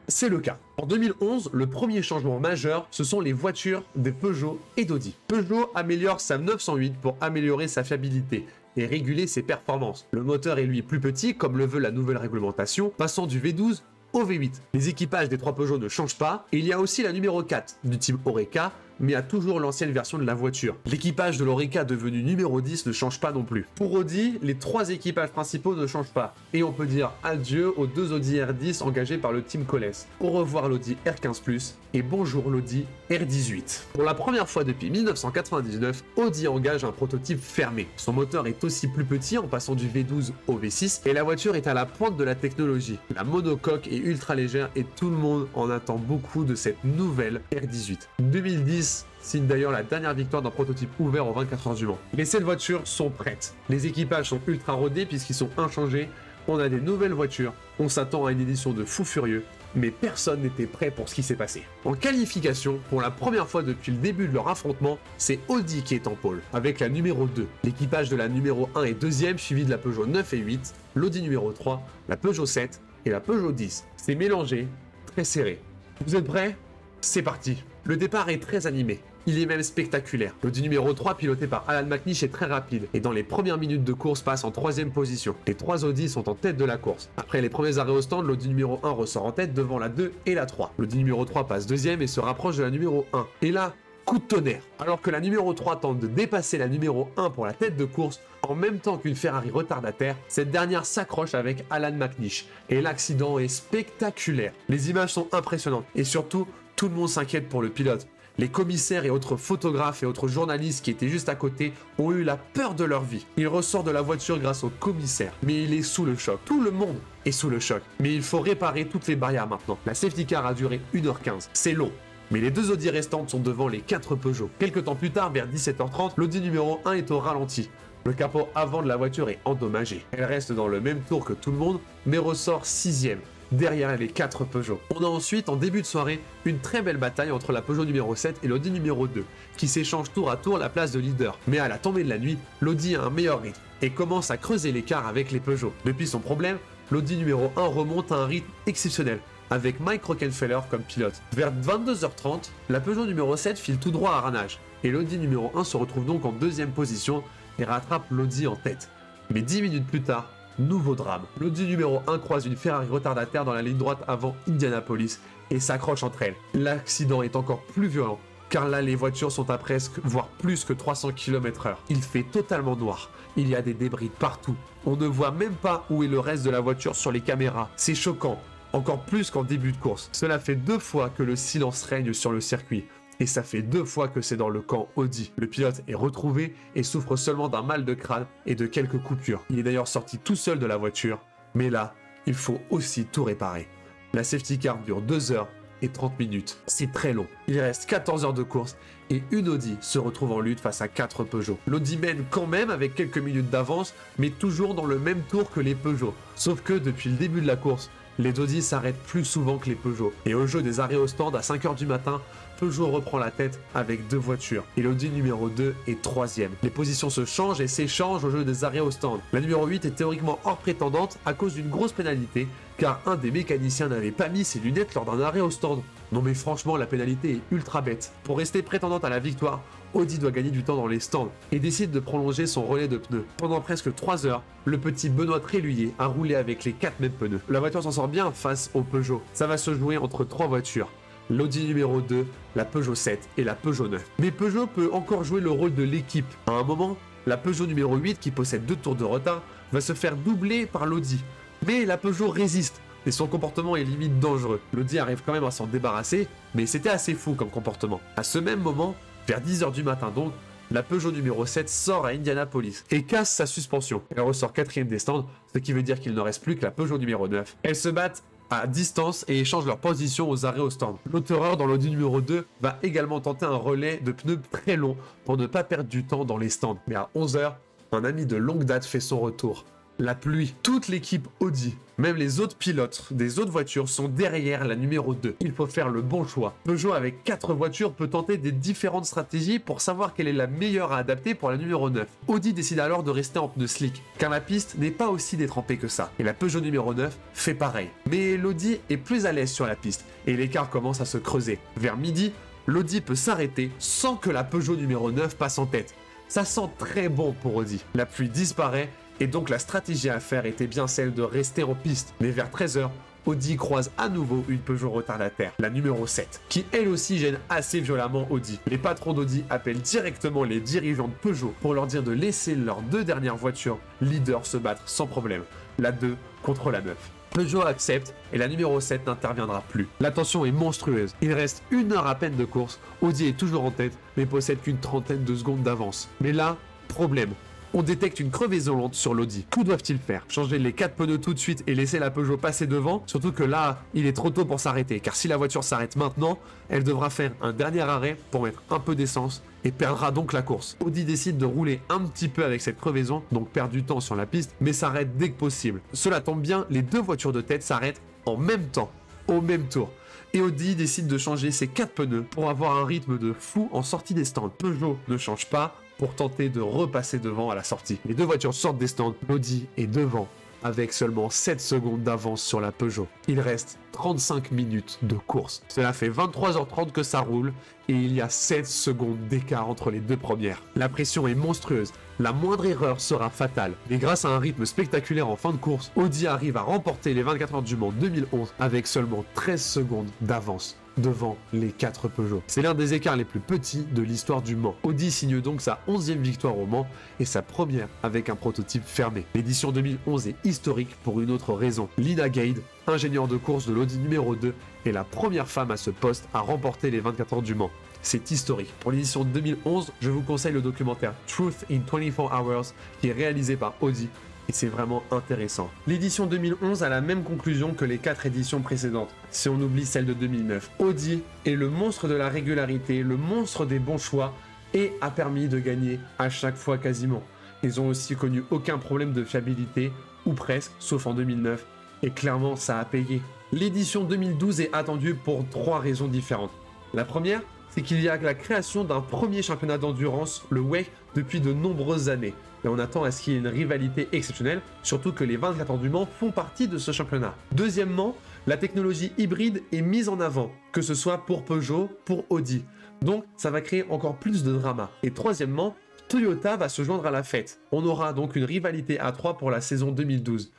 c'est le cas. En 2011, le premier changement majeur, ce sont les voitures des Peugeot et d'Audi. Peugeot améliore sa 908 pour améliorer sa fiabilité et réguler ses performances. Le moteur est lui plus petit, comme le veut la nouvelle réglementation, passant du V12 au V8. Les équipages des trois Peugeot ne changent pas, et il y a aussi la numéro 4 du team Oreca, mais a toujours l'ancienne version de la voiture. L'équipage de l'Oreca devenu numéro 10 ne change pas non plus. Pour Audi, les trois équipages principaux ne changent pas, et on peut dire adieu aux deux Audi R10 engagés par le team Coles. Au revoir l'Audi R15+, et bonjour l'Audi R18. Pour la première fois depuis 1999, Audi engage un prototype fermé. Son moteur est aussi plus petit en passant du V12 au V6, et la voiture est à la pointe de la technologie. La monocoque est ultra légère et tout le monde en attend beaucoup de cette nouvelle R18. 2010 signe d'ailleurs la dernière victoire d'un prototype ouvert aux 24 heures du Mans. Les 7 voitures sont prêtes. Les équipages sont ultra rodés puisqu'ils sont inchangés. On a des nouvelles voitures. On s'attend à une édition de fou furieux. Mais personne n'était prêt pour ce qui s'est passé. En qualification, pour la première fois depuis le début de leur affrontement, c'est Audi qui est en pôle, avec la numéro 2. L'équipage de la numéro 1 est deuxième, suivi de la Peugeot 9 et 8, l'Audi numéro 3, la Peugeot 7 et la Peugeot 10. C'est mélangé, très serré. Vous êtes prêts? C'est parti. Le départ est très animé. Il est même spectaculaire. L'Audi numéro 3, piloté par Alan McNish, est très rapide et dans les premières minutes de course passe en 3ème position. Les 3 Audi sont en tête de la course. Après les premiers arrêts au stand, l'Audi numéro 1 ressort en tête devant la 2 et la 3. L'Audi numéro 3 passe 2ème et se rapproche de la numéro 1. Et là, coup de tonnerre. Alors que la numéro 3 tente de dépasser la numéro 1 pour la tête de course, en même temps qu'une Ferrari retardataire, cette dernière s'accroche avec Alan McNish. Et l'accident est spectaculaire. Les images sont impressionnantes et surtout, tout le monde s'inquiète pour le pilote. Les commissaires et autres photographes et autres journalistes qui étaient juste à côté ont eu la peur de leur vie. Il ressort de la voiture grâce au commissaire, mais il est sous le choc. Tout le monde est sous le choc. Mais il faut réparer toutes les barrières maintenant. La safety car a duré 1h15. C'est long. Mais les 2 Audi restantes sont devant les 4 Peugeot. Quelques temps plus tard, vers 17h30, l'Audi numéro 1 est au ralenti. Le capot avant de la voiture est endommagé. Elle reste dans le même tour que tout le monde, mais ressort 6ème. Derrière les 4 Peugeot. On a ensuite, en début de soirée, une très belle bataille entre la Peugeot numéro 7 et l'Audi numéro 2, qui s'échangent tour à tour la place de leader. Mais à la tombée de la nuit, l'Audi a un meilleur rythme et commence à creuser l'écart avec les Peugeot. Depuis son problème, l'Audi numéro 1 remonte à un rythme exceptionnel, avec Mike Rockenfeller comme pilote. Vers 22h30, la Peugeot numéro 7 file tout droit à Ranage, et l'Audi numéro 1 se retrouve donc en 2ème position et rattrape l'Audi en tête. Mais 10 minutes plus tard, nouveau drame. L'Audi numéro 1 croise une Ferrari retardataire dans la ligne droite avant Indianapolis et s'accroche entre elles. L'accident est encore plus violent car là les voitures sont à presque, voire plus que 300 km/h. Il fait totalement noir. Il y a des débris partout. On ne voit même pas où est le reste de la voiture sur les caméras. C'est choquant, encore plus qu'en début de course. Cela fait 2 fois que le silence règne sur le circuit. Et ça fait 2 fois que c'est dans le camp Audi. Le pilote est retrouvé et souffre seulement d'un mal de crâne et de quelques coupures. Il est d'ailleurs sorti tout seul de la voiture, mais là, il faut aussi tout réparer. La safety car dure 2h30 minutes. C'est très long. Il reste 14 heures de course et une Audi se retrouve en lutte face à 4 Peugeot. L'Audi mène quand même avec quelques minutes d'avance, mais toujours dans le même tour que les Peugeot. Sauf que depuis le début de la course, les Audi s'arrêtent plus souvent que les Peugeot. Et au jeu des arrêts au stand à 5h du matin, Peugeot reprend la tête avec 2 voitures. Et l'Audi numéro 2 est 3ème. Les positions se changent et s'échangent au jeu des arrêts au stand. La numéro 8 est théoriquement hors prétendante à cause d'une grosse pénalité, car un des mécaniciens n'avait pas mis ses lunettes lors d'un arrêt au stand. Non mais franchement, la pénalité est ultra bête. Pour rester prétendante à la victoire, Audi doit gagner du temps dans les stands et décide de prolonger son relais de pneus. Pendant presque 3 heures, le petit Benoît Tréluyer a roulé avec les 4 mêmes pneus. La voiture s'en sort bien face au Peugeot. Ça va se jouer entre 3 voitures. L'Audi numéro 2, la Peugeot 7 et la Peugeot 9. Mais Peugeot peut encore jouer le rôle de l'équipe. À un moment, la Peugeot numéro 8, qui possède 2 tours de retard, va se faire doubler par l'Audi. Mais la Peugeot résiste, et son comportement est limite dangereux. L'Audi arrive quand même à s'en débarrasser, mais c'était assez fou comme comportement. À ce même moment, vers 10 h du matin donc, la Peugeot numéro 7 sort à Indianapolis et casse sa suspension. Elle ressort 4ème des stands, ce qui veut dire qu'il ne reste plus que la Peugeot numéro 9. Elles se battent à distance et échangent leur position aux arrêts au stand. L'autoreur dans l'Audi numéro 2 va également tenter un relais de pneus très long pour ne pas perdre du temps dans les stands. Mais à 11 h, un ami de longue date fait son retour. La pluie. Toute l'équipe Audi, même les autres pilotes des autres voitures sont derrière la numéro 2. Il faut faire le bon choix. Peugeot avec 4 voitures peut tenter des différentes stratégies pour savoir quelle est la meilleure à adapter pour la numéro 9. Audi décide alors de rester en pneus slick, car la piste n'est pas aussi détrempée que ça. Et la Peugeot numéro 9 fait pareil. Mais l'Audi est plus à l'aise sur la piste, et l'écart commence à se creuser. Vers midi, l'Audi peut s'arrêter sans que la Peugeot numéro 9 passe en tête. Ça sent très bon pour Audi. La pluie disparaît, et donc la stratégie à faire était bien celle de rester en piste. Mais vers 13 h, Audi croise à nouveau une Peugeot retardataire, la numéro 7, qui elle aussi gêne assez violemment Audi. Les patrons d'Audi appellent directement les dirigeants de Peugeot pour leur dire de laisser leurs 2 dernières voitures leaders se battre sans problème, la 2 contre la 9. Peugeot accepte et la numéro 7 n'interviendra plus. La tension est monstrueuse. Il reste 1 heure à peine de course. Audi est toujours en tête, mais possède qu'une trentaine de secondes d'avance. Mais là, problème. On détecte une crevaison lente sur l'Audi. Que doivent-ils faire? Changer les 4 pneus tout de suite et laisser la Peugeot passer devant? Surtout que là, il est trop tôt pour s'arrêter, car si la voiture s'arrête maintenant, elle devra faire un dernier arrêt pour mettre un peu d'essence et perdra donc la course. Audi décide de rouler un petit peu avec cette crevaison, donc perd du temps sur la piste, mais s'arrête dès que possible. Cela tombe bien, les 2 voitures de tête s'arrêtent en même temps, au même tour. Et Audi décide de changer ses 4 pneus pour avoir un rythme de fou en sortie des stands. Peugeot ne change pas pour tenter de repasser devant à la sortie. Les 2 voitures sortent des stands, Audi est devant avec seulement 7 secondes d'avance sur la Peugeot. Il reste 35 minutes de course. Cela fait 23 h 30 que ça roule et il y a 7 secondes d'écart entre les 2 premières. La pression est monstrueuse, la moindre erreur sera fatale. Mais grâce à un rythme spectaculaire en fin de course, Audi arrive à remporter les 24 heures du Mans 2011 avec seulement 13 secondes d'avance devant les 4 Peugeot. C'est l'un des écarts les plus petits de l'histoire du Mans. Audi signe donc sa 11e victoire au Mans et sa première avec un prototype fermé. L'édition 2011 est historique pour une autre raison. Lina Gade, ingénieure de course de l'Audi numéro 2, est la première femme à ce poste à remporter les 24 heures du Mans. C'est historique. Pour l'édition 2011, je vous conseille le documentaire Truth in 24 Hours qui est réalisé par Audi. Et c'est vraiment intéressant. L'édition 2011 a la même conclusion que les 4 éditions précédentes, si on oublie celle de 2009. Audi est le monstre de la régularité, le monstre des bons choix, et a permis de gagner à chaque fois quasiment. Ils ont aussi connu aucun problème de fiabilité, ou presque, sauf en 2009, et clairement ça a payé. L'édition 2012 est attendue pour 3 raisons différentes. La première, c'est qu'il y a la création d'un premier championnat d'endurance, le WEC, depuis de nombreuses années. Et on attend à ce qu'il y ait une rivalité exceptionnelle, surtout que les 24 heures du Mans font partie de ce championnat. Deuxièmement, la technologie hybride est mise en avant, que ce soit pour Peugeot, pour Audi. Donc ça va créer encore plus de drama. Et troisièmement, Toyota va se joindre à la fête. On aura donc une rivalité à 3 pour la saison 2012.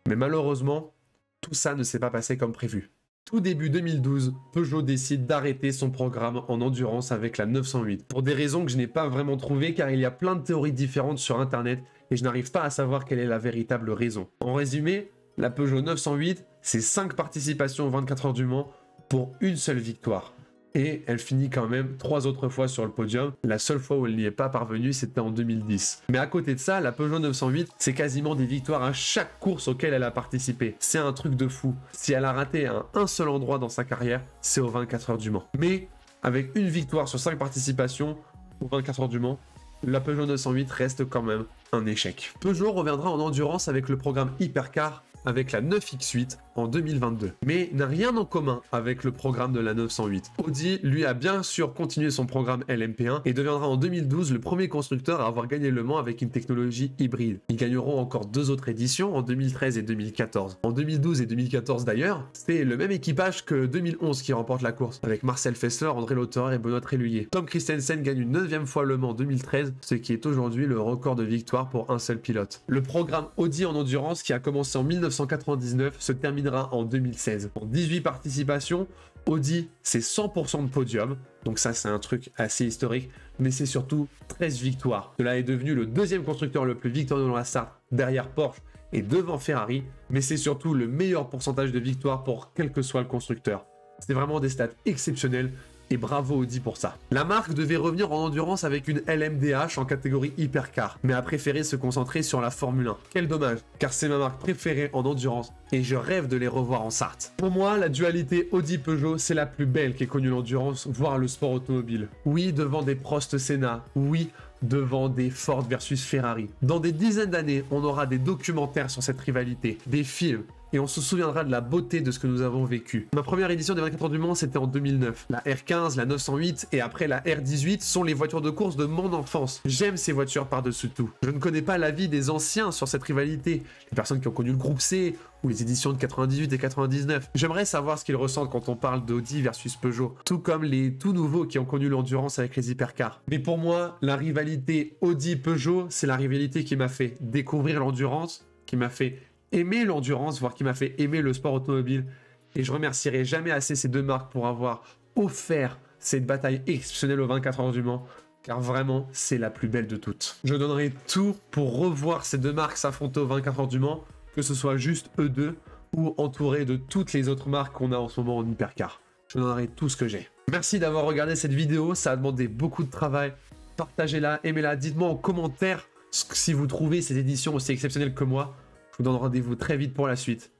Mais malheureusement, tout ça ne s'est pas passé comme prévu. Tout début 2012, Peugeot décide d'arrêter son programme en endurance avec la 908. Pour des raisons que je n'ai pas vraiment trouvées car il y a plein de théories différentes sur internet et je n'arrive pas à savoir quelle est la véritable raison. En résumé, la Peugeot 908, c'est 5 participations aux 24 heures du Mans pour une seule victoire. Et elle finit quand même 3 autres fois sur le podium. La seule fois où elle n'y est pas parvenue, c'était en 2010. Mais à côté de ça, la Peugeot 908, c'est quasiment des victoires à chaque course auquel elle a participé. C'est un truc de fou. Si elle a raté à un seul endroit dans sa carrière, c'est aux 24 heures du Mans. Mais avec une victoire sur 5 participations aux 24 heures du Mans, la Peugeot 908 reste quand même un échec. Peugeot reviendra en endurance avec le programme Hypercar avec la 9X8 en 2022, mais n'a rien en commun avec le programme de la 908. Audi, lui, a bien sûr continué son programme LMP1 et deviendra en 2012 le premier constructeur à avoir gagné Le Mans avec une technologie hybride. Ils gagneront encore 2 autres éditions en 2013 et 2014. En 2012 et 2014 d'ailleurs, c'est le même équipage que 2011 qui remporte la course, avec Marcel Fessler, André Lauter et Benoît Tréluyer. Tom Kristensen gagne une 9e fois Le Mans en 2013, ce qui est aujourd'hui le record de victoire pour un seul pilote. Le programme Audi en endurance qui a commencé en 1999 se terminera en 2016. En 18 participations, Audi, c'est 100% de podium. Donc ça, c'est un truc assez historique. mais c'est surtout 13 victoires. Cela est devenu le deuxième constructeur le plus victorieux dans la start, derrière Porsche et devant Ferrari, mais c'est surtout le meilleur pourcentage de victoires pour quel que soit le constructeur. C'est vraiment des stats exceptionnels et bravo Audi pour ça. La marque devait revenir en endurance avec une LMDH en catégorie hypercar, mais a préféré se concentrer sur la Formule 1. Quel dommage, car c'est ma marque préférée en endurance et je rêve de les revoir en Sarthe. Pour moi, la dualité Audi-Peugeot, c'est la plus belle qu'ait connue l'endurance, voire le sport automobile. Oui, devant des Prost Senna, oui, devant des Ford versus Ferrari. Dans des dizaines d'années, on aura des documentaires sur cette rivalité, des films, et on se souviendra de la beauté de ce que nous avons vécu. Ma première édition des 24 heures du Mans, c'était en 2009. La R15, la 908 et après la R18 sont les voitures de course de mon enfance. J'aime ces voitures par-dessus tout. Je ne connais pas l'avis des anciens sur cette rivalité, les personnes qui ont connu le groupe C ou les éditions de 98 et 99. J'aimerais savoir ce qu'ils ressentent quand on parle d'Audi versus Peugeot, tout comme les tout nouveaux qui ont connu l'endurance avec les hypercars. Mais pour moi, la rivalité Audi-Peugeot, c'est la rivalité qui m'a fait découvrir l'endurance, qui m'a fait aimer l'endurance, voire qui m'a fait aimer le sport automobile. Et je remercierai jamais assez ces deux marques pour avoir offert cette bataille exceptionnelle aux 24 heures du Mans, car vraiment, c'est la plus belle de toutes. Je donnerai tout pour revoir ces deux marques s'affronter aux 24 heures du Mans, que ce soit juste eux deux, ou entouré de toutes les autres marques qu'on a en ce moment en hypercar. Je donnerai tout ce que j'ai. Merci d'avoir regardé cette vidéo, ça a demandé beaucoup de travail. Partagez-la, aimez-la, dites-moi en commentaire si vous trouvez cette édition aussi exceptionnelle que moi. Je vous donne rendez-vous très vite pour la suite.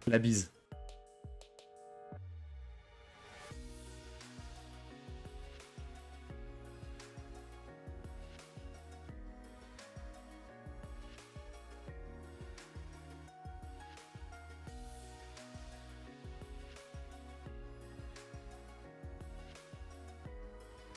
La bise.